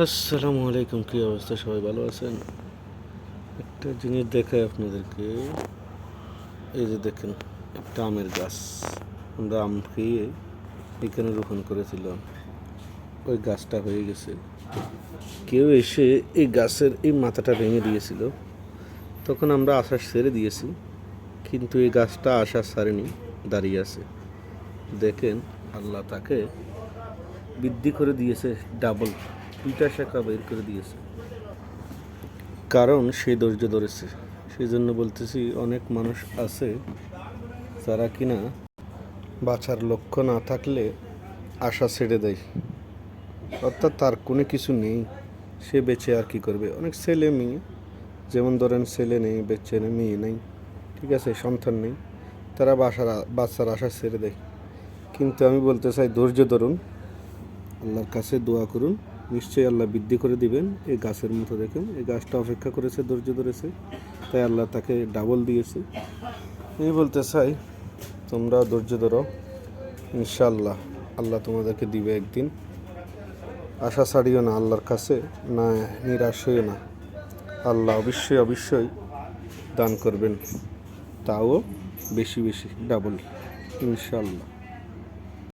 আসসালামু আলাইকুম, কী অবস্থা? সবাই ভালো আছেন? একটা জিনিস দেখাই আপনাদেরকে। এই যে দেখেন, একটা আমের গাছ। আমরা আম খেয়ে এখানে রোপণ করেছিলাম। ওই গাছটা হয়ে গেছে। কেউ এসে এই গাছের এই মাথাটা ভেঙে দিয়েছিল। তখন আমরা আশা ছেড়ে দিয়েছি, কিন্তু এই গাছটা আশা ছাড়েনি, দাঁড়িয়ে আছে। দেখেন, আল্লাহ তাকে বৃদ্ধি করে দিয়েছে, ডাবল 2টা শাখা বের করে দিয়েছে। কারণ সে ধৈর্য ধরেছে। সেই জন্য বলতেছি, অনেক মানুষ আছে যারা কিনা বাঁচার লক্ষ্য না থাকলে আশা ছেড়ে দেয়, অর্থাৎ তার কোনো কিছু নেই, সে বেঁচে আর কি করবে। অনেক ছেলে মেয়ে, যেমন ধরেন ছেলে নেই, বেঁচে নেই, মেয়ে নেই, ঠিক আছে, সন্তান নেই, তারা বাচ্চার আশা ছেড়ে দেয়। কিন্তু আমি বলতে চাই, ধৈর্য ধরুন, আল্লাহর কাছে দোয়া করুন, নিশ্চয়ই আল্লাহ বৃদ্ধি করে দিবেন। এই গাছের মতো দেখেন, এই গাছটা অপেক্ষা করেছে, ধৈর্য ধরেছে, তাই আল্লাহ তাকে ডাবল দিয়েছে। আমি বলতে চাই, তোমরা ধৈর্য ধরো, ইনশাআল্লাহ আল্লাহ তোমাদেরকে দিবে একদিন। আশা ছাড়িও না আল্লাহর কাছে, না নিরাশ হইও না। আল্লাহ অবশ্যই অবশ্যই দান করবেন, তাও বেশি বেশি, ডাবল, ইনশাআল্লাহ।